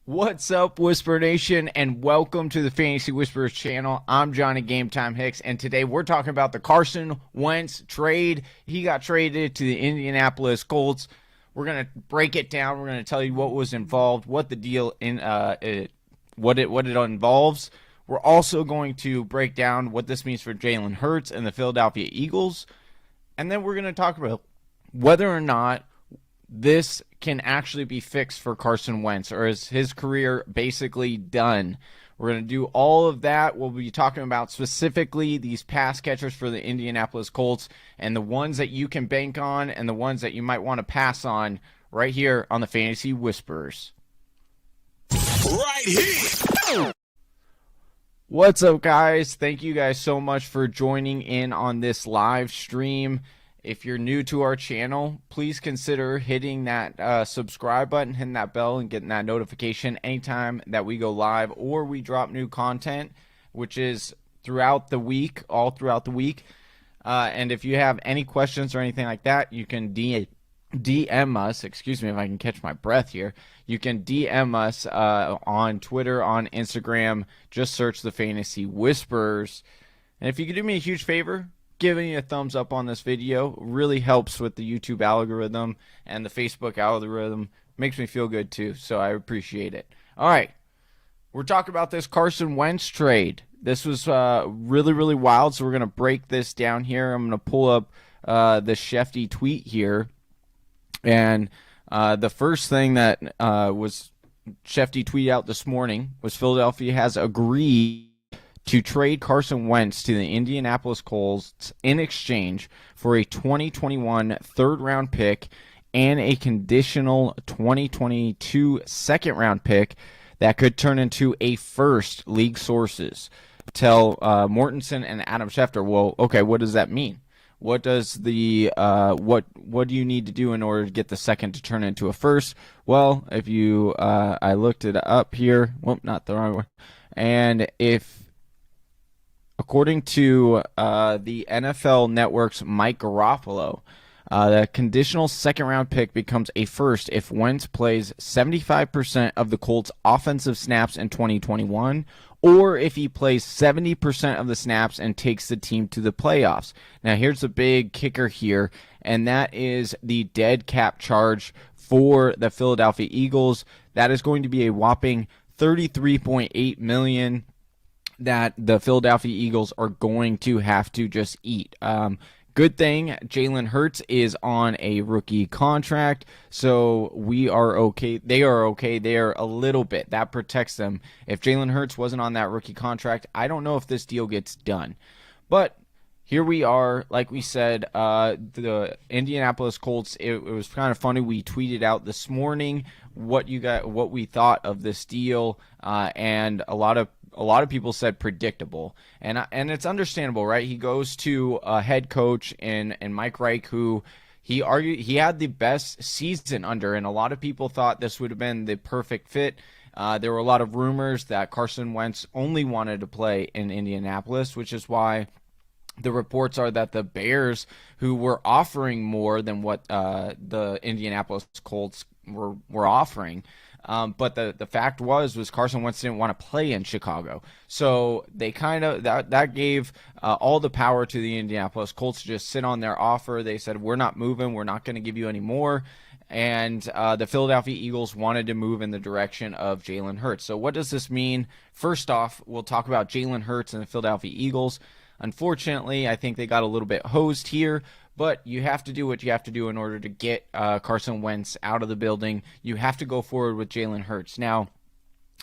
What's up, Whispernation, and welcome to the Fantasy Whisperers channel. I'm Johnny GameTime Hicks, and today we're talking about the Carson Wentz trade. He got traded to the Indianapolis Colts. We're gonna break it down. We're gonna tell you what was involved, what the deal what it involves. We're also going to break down what this means for Jalen Hurts and the Philadelphia Eagles, and then we're gonna talk about whether or not this can actually be fixed for Carson Wentz, or is his career basically done? We're going to do all of that. We'll be talking about specifically these pass catchers for the Indianapolis Colts and the ones that you can bank on and the ones that you might want to pass on right here on the Fantasy Whisperers. Right here. What's up, guys? Thank you guys so much for joining in on this live stream. If you're new to our channel, please consider hitting that subscribe button, hitting that bell, and getting that notification anytime that we go live or we drop new content, which is throughout the week, all throughout the week. And if you have any questions or anything like that, you can DM us. Excuse me if I can catch my breath here. You can DM us on Twitter, on Instagram. Just search the Fantasy Whisperers. And if you could do me a huge favor, giving a thumbs up on this video really helps with the YouTube algorithm and the Facebook algorithm. Makes me feel good too, so I appreciate it. All right, we're talking about this Carson Wentz trade. This was really wild, so we're going to break this down here. I'm going to pull up the Shefty tweet here. And the first thing that was Shefty tweeted out this morning was Philadelphia has agreed to trade Carson Wentz to the Indianapolis Colts in exchange for a 2021 third-round pick and a conditional 2022 second-round pick that could turn into a first, league sources tell Mortensen and Adam Schefter. Well, okay, what does that mean? What does the what do you need to do in order to get the second to turn into a first? Well, if you I looked it up here. Well, not the wrong one. And according to the NFL Network's Mike Garofalo, the conditional second-round pick becomes a first if Wentz plays 75% of the Colts' offensive snaps in 2021, or if he plays 70% of the snaps and takes the team to the playoffs. Now, here's the big kicker here, and that is the dead cap charge for the Philadelphia Eagles. That is going to be a whopping $33.8 million that the Philadelphia Eagles are going to have to just eat. Good thing Jalen Hurts is on a rookie contract, so we are okay. They are okay. They are a little bit. That protects them. If Jalen Hurts wasn't on that rookie contract, I don't know if this deal gets done. But here we are. Like we said, the Indianapolis Colts, it was kind of funny. We tweeted out this morning what we thought of this deal, and a lot of people said predictable, and it's understandable, right? He goes to a head coach in Mike Reich, who he argued he had the best season under, and a lot of people thought this would have been the perfect fit. There were a lot of rumors that Carson Wentz only wanted to play in Indianapolis, which is why the reports are that the Bears, who were offering more than what the Indianapolis Colts were offering, but the fact was Carson Wentz didn't want to play in Chicago. So they kind of that gave all the power to the Indianapolis Colts to just sit on their offer. They said, we're not moving. We're not going to give you any more. And the Philadelphia Eagles wanted to move in the direction of Jalen Hurts. So what does this mean? First off, we'll talk about Jalen Hurts and the Philadelphia Eagles. Unfortunately, I think they got a little bit hosed here, but you have to do what you have to do in order to get Carson Wentz out of the building. You have to go forward with Jalen Hurts. Now,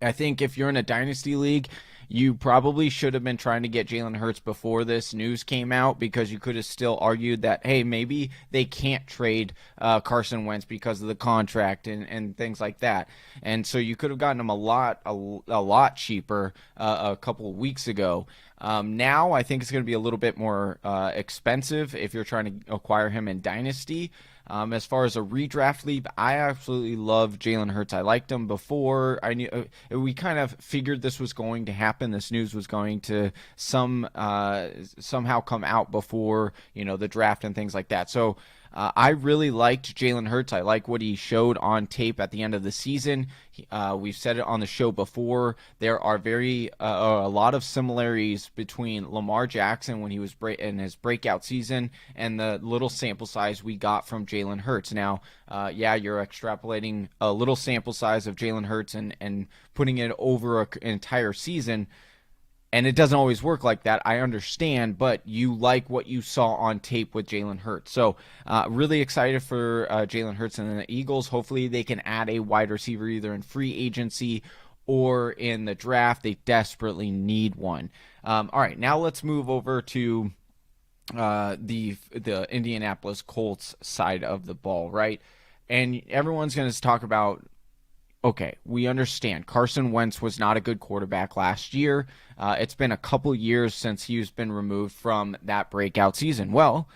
I think if you're in a dynasty league, you probably should have been trying to get Jalen Hurts before this news came out, because you could have still argued that, hey, maybe they can't trade Carson Wentz because of the contract and things like that. And so you could have gotten him a lot cheaper a couple of weeks ago. Now I think it's going to be a little bit more expensive if you're trying to acquire him in Dynasty. As far as a redraft league, I absolutely love Jalen Hurts. I liked him before. I knew we kind of figured this was going to happen. This news was going to somehow come out before the draft and things like that. So I really liked Jalen Hurts. I like what he showed on tape at the end of the season. We've said it on the show before. There are a lot of similarities between Lamar Jackson when he was in his breakout season and the little sample size we got from Jalen Hurts. Now, you're extrapolating a little sample size of Jalen Hurts and putting it over an entire season. And it doesn't always work like that. I understand, but you like what you saw on tape with Jalen Hurts. So really excited for Jalen Hurts and the Eagles. Hopefully they can add a wide receiver either in free agency or in the draft. They desperately need one. All right, now let's move over to the Indianapolis Colts side of the ball, right? And everyone's going to talk about, okay, we understand Carson Wentz was not a good quarterback last year. It's been a couple years since he's been removed from that breakout season. Well,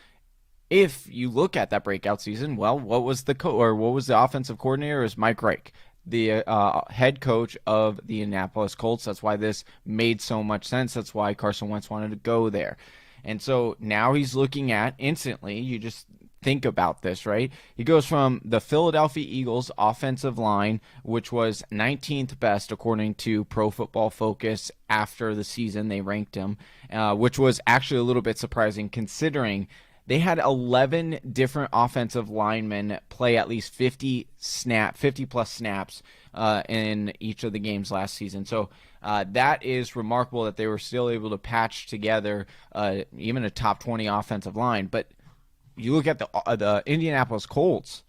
if you look at that breakout season, what was the offensive coordinator? It was Mike Reich, the head coach of the Indianapolis Colts. That's why this made so much sense. That's why Carson Wentz wanted to go there. And so now he's looking at instantly, you just think about this, right? He goes from the Philadelphia Eagles offensive line, which was 19th best according to Pro Football Focus after the season. They ranked him, which was actually a little bit surprising considering they had 11 different offensive linemen play at least 50 plus snaps in each of the games last season. So that is remarkable that they were still able to patch together even a top 20 offensive line. But you look at the Indianapolis Colts.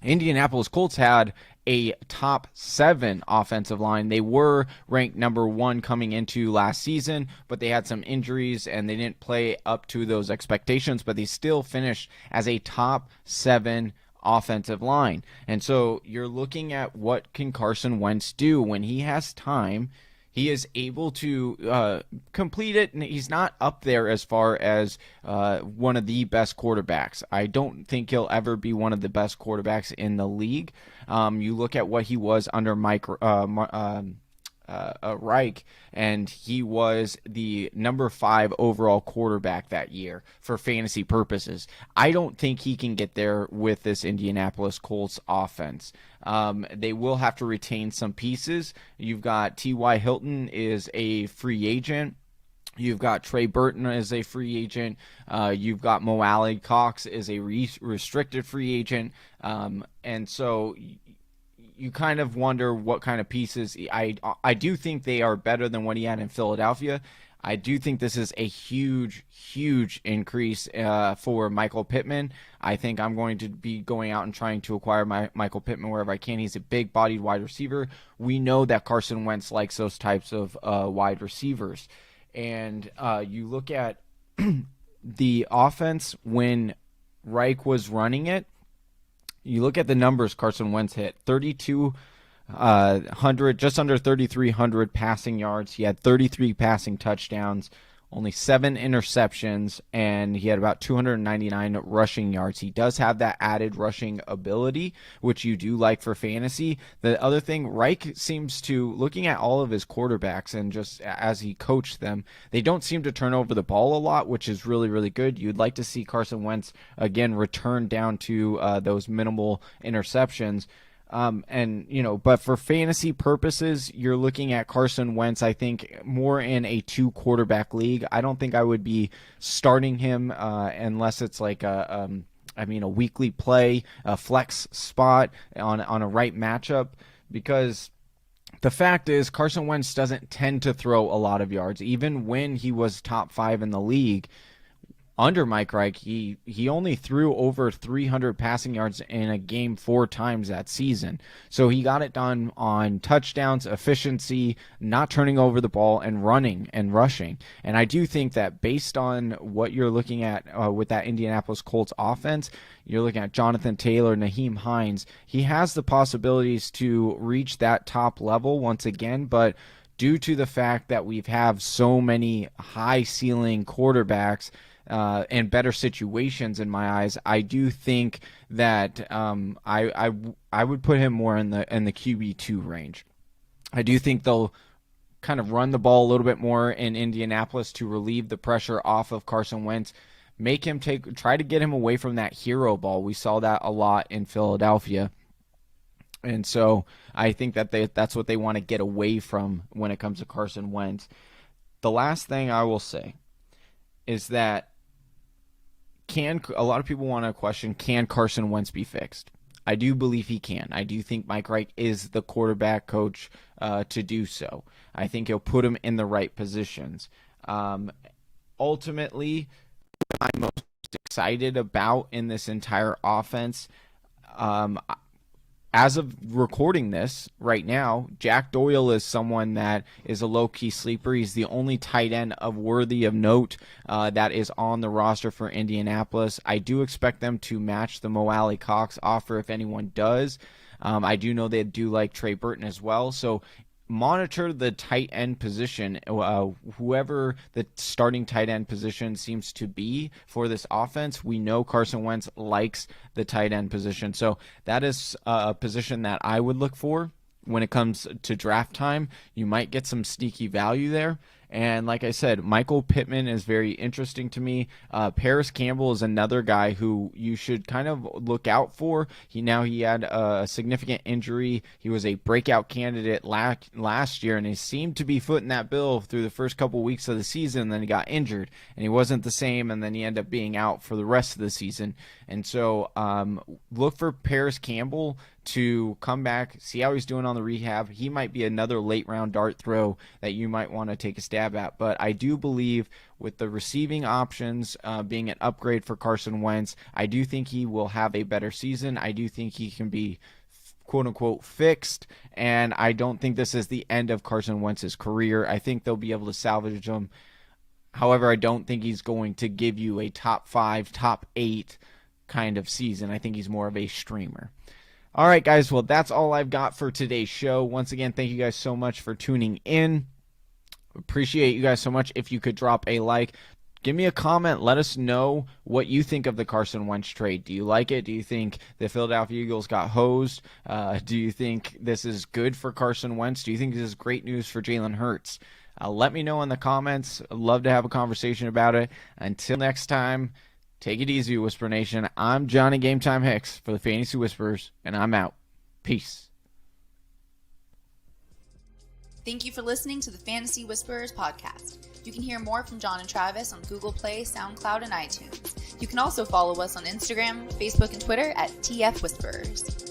Indianapolis Colts had a top 7 offensive line. They were ranked number 1 coming into last season, but they had some injuries and they didn't play up to those expectations, but they still finished as a top 7 offensive line. And so you're looking at what can Carson Wentz do when he has time. He is able to complete it, and he's not up there as far as one of the best quarterbacks. I don't think he'll ever be one of the best quarterbacks in the league. You look at what he was under Reich, and he was the number 5 overall quarterback that year for fantasy purposes. I don't think he can get there with this Indianapolis Colts offense. They will have to retain some pieces. You've got T.Y. Hilton is a free agent. You've got Trey Burton as a free agent. You've got Mo Alley-Cox as a restricted free agent. And so you kind of wonder what kind of pieces. I do think they are better than what he had in Philadelphia. I do think this is a huge, huge increase for Michael Pittman. I think I'm going to be going out and trying to acquire Michael Pittman wherever I can. He's a big-bodied wide receiver. We know that Carson Wentz likes those types of wide receivers. And you look at the offense when Reich was running it. You look at the numbers Carson Wentz hit, 3,200, just under 3,300 passing yards. He had 33 passing touchdowns, only 7 interceptions, and he had about 299 rushing yards. He does have that added rushing ability, which you do like for fantasy. The other thing, Reich seems to, looking at all of his quarterbacks and just as he coached them, they don't seem to turn over the ball a lot, which is really, really good. You'd like to see Carson Wentz, again, return down to those minimal interceptions. But for fantasy purposes, you're looking at Carson Wentz, I think, more in a 2-quarterback league. I don't think I would be starting him unless it's like a weekly play, a flex spot on a right matchup, because the fact is Carson Wentz doesn't tend to throw a lot of yards. Even when he was top 5 in the league, under Mike Reich, he only threw over 300 passing yards in a game 4 times that season. So he got it done on touchdowns, efficiency, not turning over the ball, and running and rushing. And I do think that based on what you're looking at with that Indianapolis Colts offense, you're looking at Jonathan Taylor, Naheem Hines. He has the possibilities to reach that top level once again, but due to the fact that we've have so many high-ceiling quarterbacks and better situations in my eyes, I do think that I would put him more in the QB2 range. I do think they'll kind of run the ball a little bit more in Indianapolis to relieve the pressure off of Carson Wentz. make him try to get him away from that hero ball. We saw that a lot in Philadelphia. And so I think that that's what they want to get away from when it comes to Carson Wentz. The last thing I will say is that a lot of people want to question, can Carson Wentz be fixed? I do believe he can. I do think Mike Reich is the quarterback coach to do so. I think he'll put him in the right positions. Ultimately, what I'm most excited about in this entire offense, as of recording this right now, Jack Doyle is someone that is a low-key sleeper. He's the only tight end worthy of note that is on the roster for Indianapolis. I do expect them to match the Mo Alley Cox offer if anyone does. I do know they do like Trey Burton as well. So monitor the tight end position, whoever the starting tight end position seems to be for this offense. We know Carson Wentz likes the tight end position, so that is a position that I would look for when it comes to draft time. You might get some sneaky value there. And like I said, Michael Pittman is very interesting to me. Paris Campbell is another guy who you should kind of look out for. He had a significant injury. He was a breakout candidate last year, and he seemed to be footing that bill through the first couple weeks of the season. And then he got injured, and he wasn't the same, and then he ended up being out for the rest of the season. And so look for Paris Campbell to come back, see how he's doing on the rehab. He might be another late-round dart throw that you might want to take a stab at. But I do believe with the receiving options being an upgrade for Carson Wentz, I do think he will have a better season. I do think he can be quote-unquote fixed, and I don't think this is the end of Carson Wentz's career. I think they'll be able to salvage him. However, I don't think he's going to give you a top 5, top 8 kind of season. I think he's more of a streamer. All right, guys, well, that's all I've got for today's show. Once again, thank you guys so much for tuning in. Appreciate you guys so much. If you could drop a like, give me a comment. Let us know what you think of the Carson Wentz trade. Do you like it? Do you think the Philadelphia Eagles got hosed? Do you think this is good for Carson Wentz? Do you think this is great news for Jalen Hurts? Let me know in the comments. I'd love to have a conversation about it. Until next time, take it easy, Whisper Nation. I'm Johnny GameTime Hicks for the Fantasy Whispers, and I'm out. Peace. Thank you for listening to the Fantasy Whisperers podcast. You can hear more from John and Travis on Google Play, SoundCloud, and iTunes. You can also follow us on Instagram, Facebook, and Twitter at TF Whisperers.